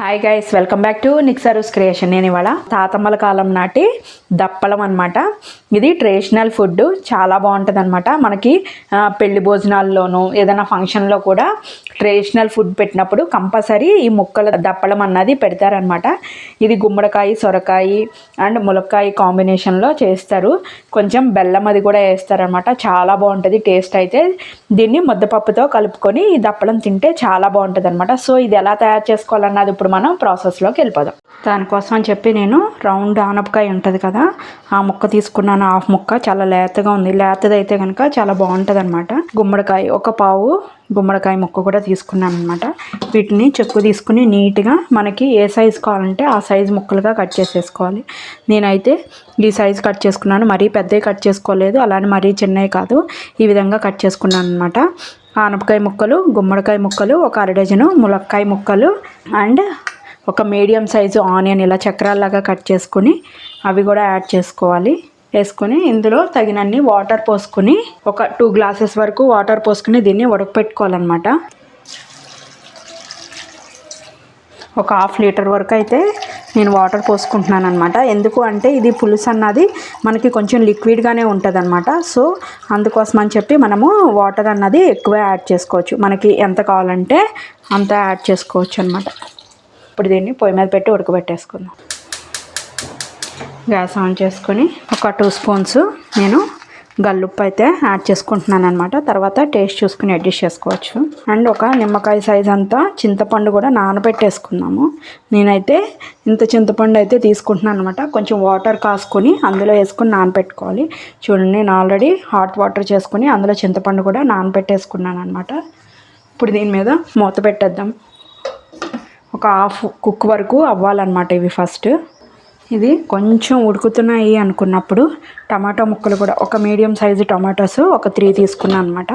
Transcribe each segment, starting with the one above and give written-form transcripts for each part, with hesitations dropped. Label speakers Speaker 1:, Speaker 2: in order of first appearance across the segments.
Speaker 1: Hi guys, welcome back to నిక్సరూస్ creation. నేను ఇవాళ తాతమ్మల కాలం నాటి దప్పలం అనమాట. ఇది ట్రెడిషనల్ ఫుడ్, చాలా బాగుంటుంది అనమాట. మనకి పెళ్లి భోజనాల్లోనూ ఏదైనా ఫంక్షన్లో కూడా ట్రెడిషనల్ ఫుడ్ పెట్టినప్పుడు కంపల్సరీ ఈ ముక్కల దప్పలం అన్నది పెడతారనమాట. ఇది గుమ్మడికాయ, సొరకాయ అండ్ ములక్కాయ కాంబినేషన్లో చేస్తారు. కొంచెం బెల్లం అది కూడా వేస్తారనమాట. చాలా బాగుంటుంది టేస్ట్ అయితే. దీన్ని ముద్దపప్పుతో కలుపుకొని ఈ దప్పలం తింటే చాలా బాగుంటుంది అనమాట. సో ఇది ఎలా తయారు చేసుకోవాలన్నది ఇప్పుడు మనం ప్రాసెస్లోకి వెళ్ళిపోదాం. దానికోసం అని చెప్పి నేను రౌండ్ ఆనపకాయ ఉంటుంది కదా, ఆ ముక్క తీసుకున్నాను. హాఫ్ ముక్క చాలా లేతగా ఉంది. లేతది అయితే కనుక చాలా బాగుంటుంది అనమాట. గుమ్మడికాయ ఒక పావు గుమ్మడికాయ ముక్క కూడా తీసుకున్నాను అనమాట. వీటిని చెక్కు తీసుకుని నీట్గా మనకి ఏ సైజు కావాలంటే ఆ సైజు ముక్కలుగా కట్ చేసేసుకోవాలి. నేనైతే ఈ సైజు కట్ చేసుకున్నాను. మరీ పెద్దవి కట్ చేసుకోలేదు, అలానే మరీ చిన్నవి కాదు. ఈ విధంగా కట్ చేసుకున్నాను అనమాట. ఆనపకాయ ముక్కలు, గుమ్మడికాయ ముక్కలు, ఒక అర డజను ములక్కాయ ముక్కలు అండ్ ఒక మీడియం సైజు ఆనియన్ ఇలా చక్రాల్లాగా కట్ చేసుకుని అవి కూడా యాడ్ చేసుకోవాలి. వేసుకొని ఇందులో తగినన్ని వాటర్ పోసుకొని ఒక 2 గ్లాసెస్ వరకు వాటర్ పోసుకుని దీన్ని ఉడకపెట్టుకోవాలన్నమాట. ఒక ½ లీటర్ వరకు అయితే నేను వాటర్ పోసుకుంటున్నాను అనమాట. ఎందుకు అంటే ఇది పులుసు అన్నది మనకి కొంచెం లిక్విడ్గానే ఉంటుంది అనమాట. సో అందుకోసం అని చెప్పి మనము వాటర్ అన్నది ఎక్కువ యాడ్ చేసుకోవచ్చు. మనకి ఎంత కావాలంటే అంత యాడ్ చేసుకోవచ్చు అనమాట. ఇప్పుడు దీన్ని పొయ్యి మీద పెట్టి ఉడకబెట్టేసుకుందాం. గ్యాస్ ఆన్ చేసుకొని ఒక 2 స్పూన్స్ నేను గల్లుప్పు అయితే యాడ్ చేసుకుంటున్నాను అనమాట. తర్వాత టేస్ట్ చూసుకుని అడ్జస్ట్ చేసుకోవచ్చు. అండ్ ఒక నిమ్మకాయ సైజ్ అంతా చింతపండు కూడా నానబెట్టేసుకున్నాము. నేనైతే ఇంత చింతపండు అయితే తీసుకుంటున్నాను అనమాట. కొంచెం వాటర్ కాసుకొని అందులో వేసుకొని నానబెట్టుకోవాలి. చూడండి, నేను ఆల్రెడీ హాట్ వాటర్ చేసుకొని అందులో చింతపండు కూడా నానబెట్టేసుకున్నాను అనమాట. ఇప్పుడు దీని మీద మూత పెట్టేద్దాం. ఒక హాఫ్ కుక్ వరకు అవ్వాలన్నమాట ఇవి. ఫస్ట్ ఇది కొంచెం ఉడుకుతున్నాయి అనుకున్నప్పుడు టమాటా ముక్కలు కూడా ఒక మీడియం సైజు టమాటాస్ ఒక 3 తీసుకున్నాను అనమాట.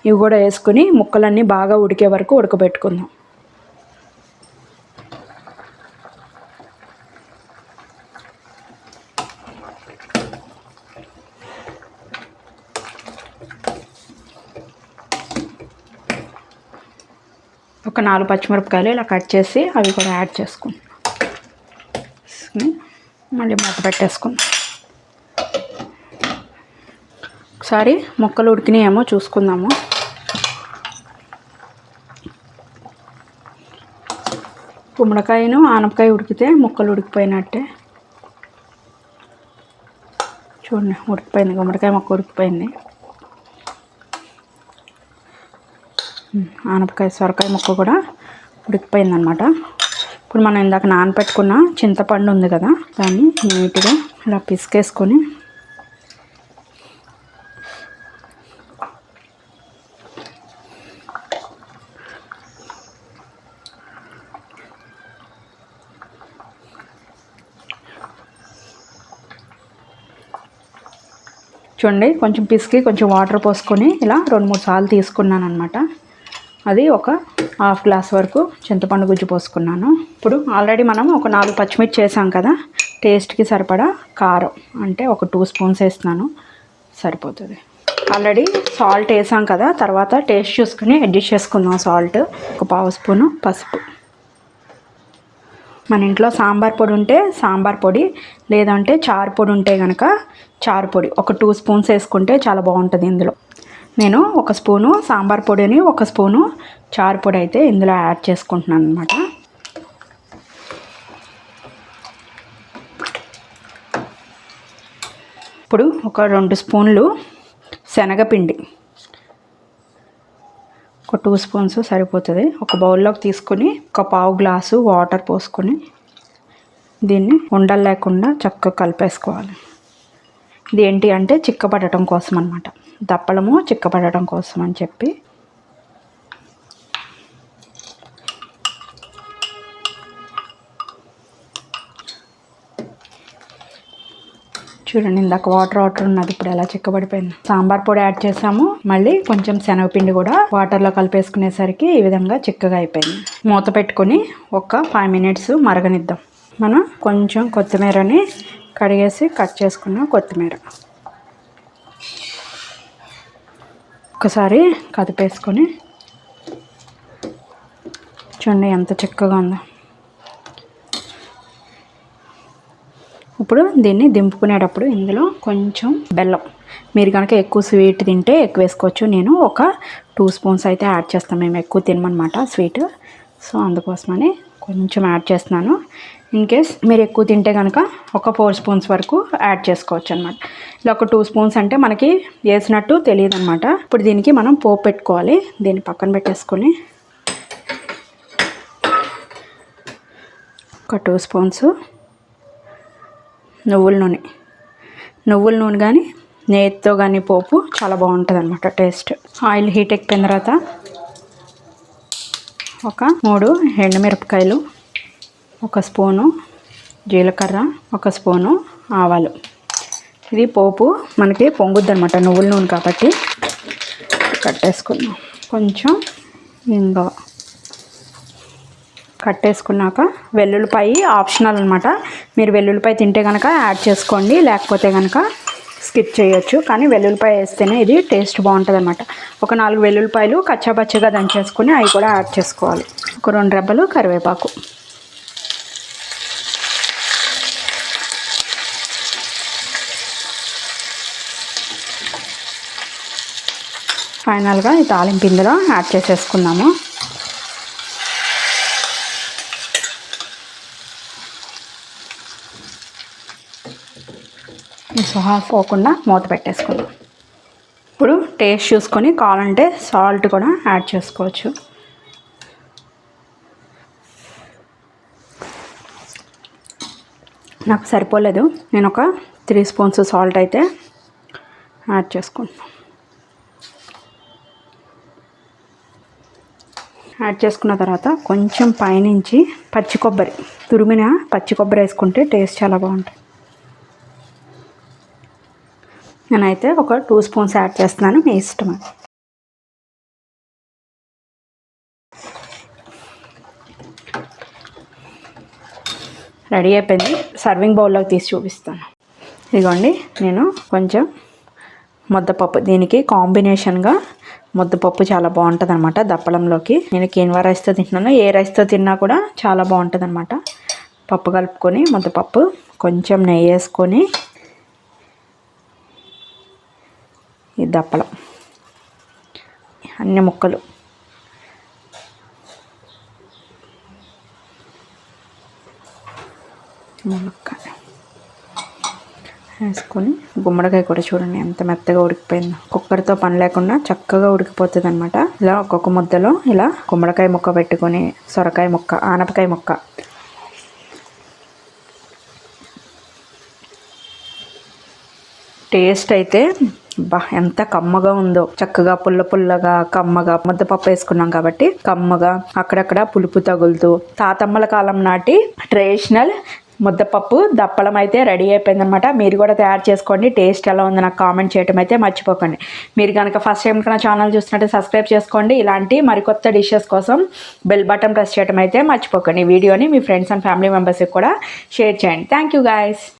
Speaker 1: ఇవి కూడా వేసుకుని ముక్కలన్నీ బాగా ఉడికే వరకు ఉడకబెట్టుకుందాం. ఒక 4 పచ్చిమిరపకాయలు ఇలా కట్ చేసి అవి కూడా యాడ్ చేసుకుందాం. మళ్ళీ మూత పెట్టేసుకుందాం. ఒకసారి ముక్కలు ఉడికినాయేమో చూసుకుందాము. గుమ్మడికాయను ఆనపకాయ ఉడికితే ముక్కలు ఉడికిపోయినట్టే. చూడండి, ఉడికిపోయింది. గుమ్మడికాయ ముక్క ఉడికిపోయింది. ఆనపకాయ, సొరకాయ ముక్క కూడా ఉడికిపోయింది అనమాట. ఇప్పుడు మనం ఇందాక నానపెట్టుకున్న చింతపండు ఉంది కదా, దాన్ని నీట్గా ఇలా పిసికేసుకొని చూడండి, కొంచెం పిసికి కొంచెం వాటర్ పోసుకొని ఇలా 2-3 సార్లు తీసుకున్నాను అనమాట. అది ఒక ½ గ్లాస్ వరకు చింతపండు గుజ్జు పోసుకున్నాను. ఇప్పుడు ఆల్రెడీ మనం ఒక 4 పచ్చిమిర్చి చేసాం కదా, టేస్ట్కి సరిపడా కారం అంటే ఒక 2 స్పూన్స్ వేస్తున్నాను, సరిపోతుంది. ఆల్రెడీ సాల్ట్ వేసాం కదా, తర్వాత టేస్ట్ చూసుకుని అడ్జస్ట్ చేసుకుందాం. సాల్ట్ ఒక ½ స్పూను, పసుపు. మన ఇంట్లో సాంబార్ పొడి ఉంటే సాంబార్ పొడి, లేదంటే చారు పొడి ఉంటే కనుక చారు పొడి ఒక 2 స్పూన్స్ వేసుకుంటే చాలా బాగుంటుంది. ఇందులో నేను ఒక స్పూను సాంబార్ పొడిని, ఒక స్పూను చారు పొడి అయితే ఇందులో యాడ్ చేసుకుంటున్నాను అనమాట. ఇప్పుడు ఒక 2 స్పూన్లు శనగపిండి, ఒక 2 స్పూన్స్ సరిపోతుంది. ఒక బౌల్లోకి తీసుకొని ఒక ½ గ్లాసు వాటర్ పోసుకొని దీన్ని ఉండలు లేకుండా చక్కగా కలిపేసుకోవాలి. ఇది ఏంటి అంటే చిక్కపడటం కోసం అనమాట. దప్పలము చిక్కపడటం కోసం అని చెప్పి. చూడండి, ఇందాక వాటర్ ఉన్నది, ఇప్పుడు ఎలా చిక్కబడిపోయింది. సాంబార్ పొడి యాడ్ చేసాము, మళ్ళీ కొంచెం శనగపిండి కూడా వాటర్లో కలిపేసుకునేసరికి ఈ విధంగా చిక్కగా అయిపోయింది. మూత పెట్టుకొని ఒక 5 మినిట్స్ మరగనిద్దాం. మనం కొంచెం కొత్తిమీరని కడిగేసి కట్ చేసుకున్న కొత్తిమీర ఒకసారి కదిపేసుకొని చూడండి ఎంత చిక్కగా ఉందో. ఇప్పుడు దీన్ని దింపుకునేటప్పుడు ఇందులో కొంచెం బెల్లం, మీరు కనుక ఎక్కువ స్వీట్ తింటే ఎక్కువ వేసుకోవచ్చు. నేను ఒక 2 స్పూన్స్ అయితే యాడ్ చేస్తాను. మేము ఎక్కువ తినమన్నమాట స్వీట్, సో అందుకోసమని కొంచెం యాడ్ చేస్తున్నాను. ఇన్ కేస్ మీరు ఎక్కువ తింటే కనుక ఒక 4 స్పూన్స్ వరకు యాడ్ చేసుకోవచ్చు అనమాట. ఇలా ఒక 2 స్పూన్స్ అంటే మనకి వేసినట్టు తెలియదు అనమాట. ఇప్పుడు దీనికి మనం పోపు పెట్టుకోవాలి. దీన్ని పక్కన పెట్టేసుకొని ఒక 2 స్పూన్స్ నువ్వుల నూనె కానీ నెయ్యితో కానీ పోపు చాలా బాగుంటుంది అనమాట టేస్ట్. ఆయిల్ హీట్ ఎక్కిన తర్వాత ఒక 3 ఎండుమిరపకాయలు, ఒక స్పూను జీలకర్ర, ఒక స్పూను ఆవాలు. ఇది పోపు మనకి పొంగుద్ది అనమాట నువ్వుల నూనె కాబట్టి. కట్టేసుకున్నాం. కొంచెం ఇంగువ కట్టేసుకున్నాక వెల్లుల్లిపాయ ఆప్షనల్ అనమాట. మీరు వెల్లుల్లిపాయ తింటే కనుక యాడ్ చేసుకోండి, లేకపోతే కనుక స్కిప్ చేయొచ్చు. కానీ వెల్లుల్లిపాయ వేస్తేనే ఇది టేస్ట్ బాగుంటుంది అనమాట. ఒక 4 వెల్లుల్లిపాయలు కచ్చాపచ్చగా దంచేసుకొని అవి కూడా యాడ్ చేసుకోవాలి. ఒక 2 రెబ్బలు కరివేపాకు. ఫైనల్గా ఈ తాలింపు ఇందులో యాడ్ చేసేసుకున్నాము. హాఫ్ పోకుండా మూత పెట్టేసుకుందాం. ఇప్పుడు టేస్ట్ చూసుకొని కావాలంటే సాల్ట్ కూడా యాడ్ చేసుకోవచ్చు. నాకు సరిపోలేదు, నేను ఒక 3 స్పూన్స్ సాల్ట్ అయితే యాడ్ చేసుకుంటున్నాను. యాడ్ చేసుకున్న తర్వాత కొంచెం పైనుంచి తురిమిన పచ్చి కొబ్బరి వేసుకుంటే టేస్ట్ చాలా బాగుంటుంది. నేనైతే ఒక 2 స్పూన్స్ యాడ్ చేస్తున్నాను, మీ ఇష్టం. రెడీ అయిపోయింది. సర్వింగ్ బౌల్లోకి తీసి చూపిస్తాను. ఇదిగోండి, నేను కొంచెం ముద్దపప్పు, దీనికి కాంబినేషన్గా ముద్దపప్పు చాలా బాగుంటుంది అనమాట దప్పలంలోకి. నేను కీన్వా రైస్తో తింటున్నాను, ఏ రైస్తో తిన్నా కూడా చాలా బాగుంటుంది అనమాట. పప్పు కలుపుకొని ముద్దపప్పు కొంచెం నెయ్యి వేసుకొని ఈ దప్పలం అన్ని ముక్కలు మునక్కాయ వేసుకొని, గుమ్మడికాయ కూడా చూడండి ఎంత మెత్తగా ఉడికిపోయిందో. కుక్కర్తో పని లేకుండా చక్కగా ఉడికిపోతుంది అనమాట. ఇలా ఒక్కొక్క ముద్దలో ఇలా గుమ్మడికాయ ముక్క పెట్టుకొని, సొరకాయ ముక్క, ఆనపకాయ ముక్క, టేస్ట్ అయితే ఎంత కమ్మగా ఉందో. చక్కగా పుల్లగా కమ్మగా ముద్దపప్పు వేసుకున్నాం కాబట్టి కమ్మగా, అక్కడక్కడ పులుపు తగులుతూ తాతమ్మల కాలం నాటి ట్రెడిషనల్ ముద్దపప్పు దప్పలం అయితే రెడీ అయిపోయిందనమాట. మీరు కూడా తయారు చేసుకోండి. టేస్ట్ ఎలా ఉందో నాకు కామెంట్ చేయడం అయితే మర్చిపోకండి. మీరు కనుక ఫస్ట్ టైం కన్నా ఛానల్ చూసినట్టే సబ్స్క్రైబ్ చేసుకోండి. ఇలాంటి మరికొత్త డిషెస్ కోసం బెల్ బటన్ ప్రెస్ చేయడం అయితే మర్చిపోకండి. వీడియోని మీ ఫ్రెండ్స్ అండ్ ఫ్యామిలీ మెంబర్స్కి కూడా షేర్ చేయండి. Thank you guys.